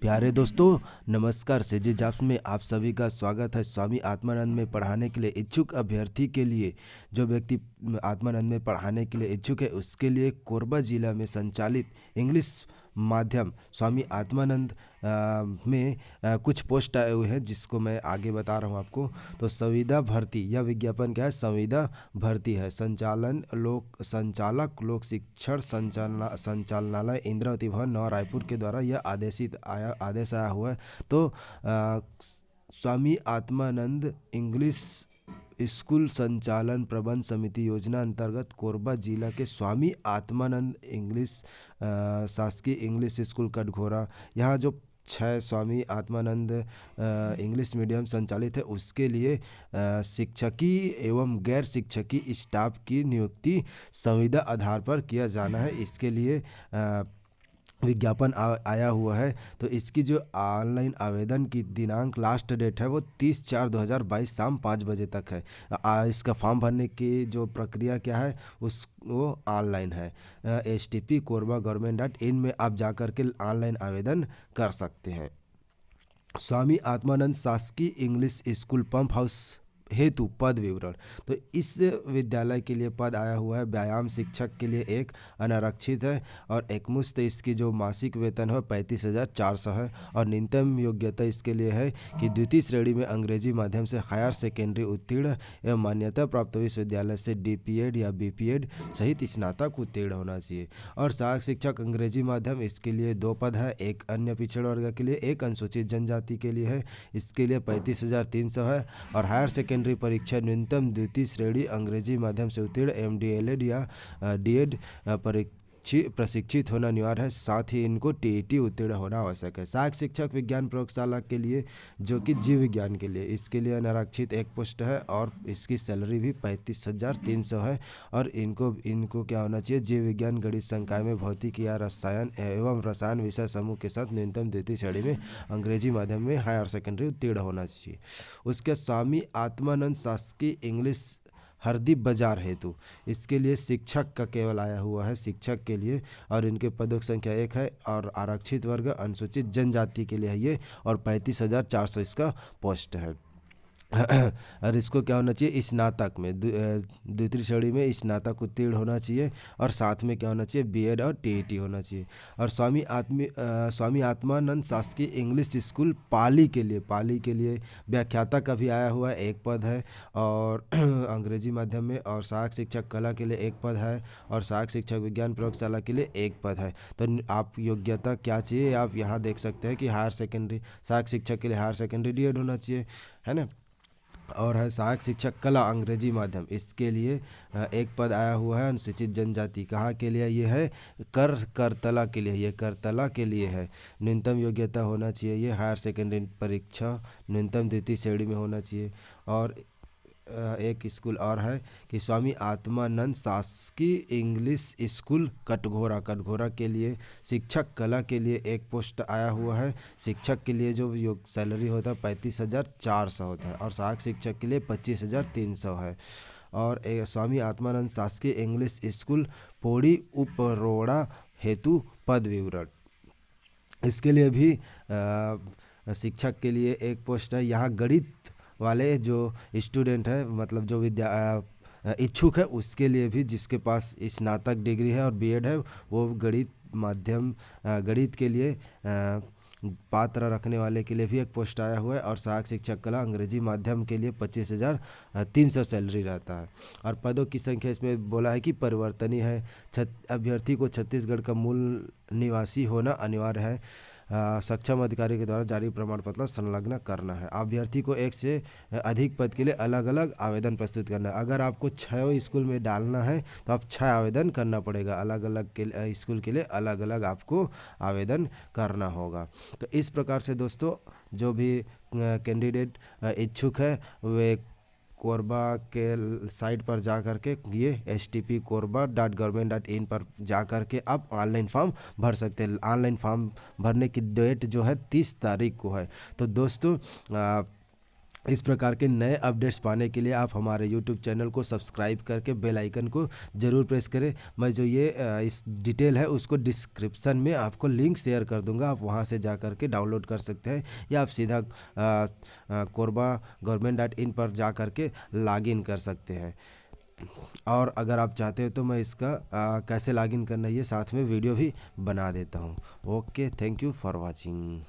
प्यारे दोस्तों, नमस्कार। सेजे जाप्स में आप सभी का स्वागत है। स्वामी आत्मानंद में पढ़ाने के लिए इच्छुक अभ्यर्थी के लिए, जो व्यक्ति आत्मानंद में पढ़ाने के लिए इच्छुक है, उसके लिए कोरबा जिला में संचालित इंग्लिश माध्यम स्वामी आत्मानंद में कुछ पोस्ट आए हुए हैं, जिसको मैं आगे बता रहा हूं आपको। तो संविदा भर्ती, यह विज्ञापन क्या है? संविदा भर्ती है। संचालक लोक शिक्षण संचालनालय इंद्रावती भवन नवा रायपुर के द्वारा यह आदेश आया हुआ है। तो स्वामी आत्मानंद इंग्लिश स्कूल संचालन प्रबंध समिति योजना अंतर्गत कोरबा जिला के स्वामी आत्मानंद शासकीय इंग्लिश स्कूल कटघोरा, यहाँ जो 6 स्वामी आत्मानंद इंग्लिश मीडियम संचालित है, उसके लिए शिक्षकी एवं गैर शिक्षकी स्टाफ की नियुक्ति संविदा आधार पर किया जाना है। इसके लिए विज्ञापन आया हुआ है। तो इसकी जो ऑनलाइन आवेदन की दिनांक लास्ट डेट है वो 30/4/2022 शाम 5 बजे तक है। इसका फॉर्म भरने की जो प्रक्रिया क्या है वो ऑनलाइन है। STP korba.government.in में आप जाकर के ऑनलाइन आवेदन कर सकते हैं। स्वामी आत्मानंद शासकीय इंग्लिश स्कूल पंप हाउस हेतु पद विवरण। तो इस विद्यालय के लिए पद आया हुआ है व्यायाम शिक्षक के लिए एक अनारक्षित है, और एकमुश्त इसकी जो मासिक वेतन है 35,400 है, और न्यूनतम योग्यता इसके लिए है कि द्वितीय श्रेणी में अंग्रेजी माध्यम से हायर सेकेंडरी उत्तीर्ण एवं मान्यता प्राप्त विश्वविद्यालय से DPEd या BPEd सहित स्नातक उत्तीर्ण होना चाहिए। और सहायक शिक्षक अंग्रेजी माध्यम, इसके लिए 2 पद है, एक अन्य पिछड़ वर्ग के लिए, एक अनुसूचित जनजाति के लिए है। इसके लिए 35,300 है। और हायर सेकेंडरी परीक्षा न्यूनतम द्वितीय श्रेणी अंग्रेजी माध्यम से उत्तीर्ण MD/LEd या D.Ed प्रशिक्षित होना अनिवार्य है। साथ ही इनको TET उत्तीर्ण होना आवश्यक है। सहायक शिक्षक विज्ञान प्रयोगशाला के लिए, जो कि जीव विज्ञान के लिए, इसके लिए अनारक्षित एक पोस्ट है, और इसकी सैलरी भी 35,300 है। और इनको क्या होना चाहिए? जीव विज्ञान, गणित, संकाय में भौतिक या रसायन एवं रसायन विषय समूह के साथ न्यूनतम द्वितीय श्रेणी में अंग्रेजी माध्यम में हायर सेकेंडरी उत्तीर्ण होना चाहिए। उसके स्वामी आत्मानंद शासकीय इंग्लिश हरदीप बाजार हेतु, इसके लिए शिक्षक का केवल आया हुआ है, शिक्षक के लिए, और इनके पदों की संख्या 1 है। और आरक्षित वर्ग अनुसूचित जनजाति के लिए है ये, और 35,400 इसका पोस्ट है। और इसको क्या होना चाहिए? स्नातक में द्वितीय श्रेणी में स्नातक उत्तीर्ण होना चाहिए, और साथ में क्या होना चाहिए? BEd और TET होना चाहिए। और स्वामी आत्मानंद शासकीय इंग्लिश स्कूल पाली के लिए व्याख्याता का भी आया हुआ है, एक पद है, और अंग्रेजी माध्यम में। और सहायक शिक्षक कला के लिए एक पद है, और सहायक शिक्षक विज्ञान प्रयोगशाला के लिए एक पद है। तो आप योग्यता क्या चाहिए? आप यहाँ देख सकते हैं कि सहायक शिक्षक के लिए हायर सेकेंडरी D.Ed होना चाहिए, है ना। और है सहायक शिक्षक कला अंग्रेजी माध्यम, इसके लिए एक पद आया हुआ है। अनुसूचित जनजाति कहाँ के लिए? ये है करतला के लिए, ये करतला के लिए है। न्यूनतम योग्यता होना चाहिए ये हायर सेकेंडरी परीक्षा न्यूनतम द्वितीय श्रेणी में होना चाहिए। और एक स्कूल और है कि स्वामी आत्मानंद शासकीय इंग्लिश स्कूल कटघोरा के लिए शिक्षक कला के लिए एक पोस्ट आया हुआ है। शिक्षक के लिए जो सैलरी होता है 35,400 होता है, और सहायक शिक्षक के लिए 25,300 है। और स्वामी आत्मानंद शासकीय इंग्लिश स्कूल पौड़ी उपरोड़ा हेतु पद विवरण, इसके लिए भी शिक्षक के लिए एक पोस्ट है। यहाँ गणित वाले जो स्टूडेंट है, मतलब जो इच्छुक है, उसके लिए भी, जिसके पास स्नातक डिग्री है और BEd है, वो गणित के लिए पात्र रखने वाले के लिए भी एक पोस्ट आया हुआ है। और सहायक शिक्षक कला अंग्रेजी माध्यम के लिए 25,300 सैलरी रहता है। और पदों की संख्या इसमें बोला है कि परिवर्तनीय है। अभ्यर्थी को छत्तीसगढ़ का मूल निवासी होना अनिवार्य है। सक्षम अधिकारी के द्वारा जारी प्रमाण पत्र संलग्न करना है। अभ्यर्थी को 1 से अधिक पद के लिए अलग अलग आवेदन प्रस्तुत करना है। अगर आपको 6 स्कूल में डालना है तो आप 6 आवेदन करना पड़ेगा, अलग अलग के स्कूल के लिए अलग अलग आपको आवेदन करना होगा। तो इस प्रकार से दोस्तों, जो भी कैंडिडेट इच्छुक है वे कोरबा के साइट पर जा कर के, ये STP korba.government.in पर जा कर के आप ऑनलाइन फॉर्म भर सकते हैं। ऑनलाइन फॉर्म भरने की डेट जो है 30 तारीख को है। तो दोस्तों इस प्रकार के नए अपडेट्स पाने के लिए आप हमारे यूट्यूब चैनल को सब्सक्राइब करके बेल आइकन को ज़रूर प्रेस करें। मैं जो ये इस डिटेल है उसको डिस्क्रिप्शन में आपको लिंक शेयर कर दूंगा, आप वहां से जा कर के डाउनलोड कर सकते हैं, या आप सीधा कोरबा government.in पर जा कर के लॉगिन कर सकते हैं। और अगर आप चाहते हो तो मैं इसका कैसे लॉगिन करना है ये साथ में वीडियो भी बना देता हूँ। Okay, thank you for watching.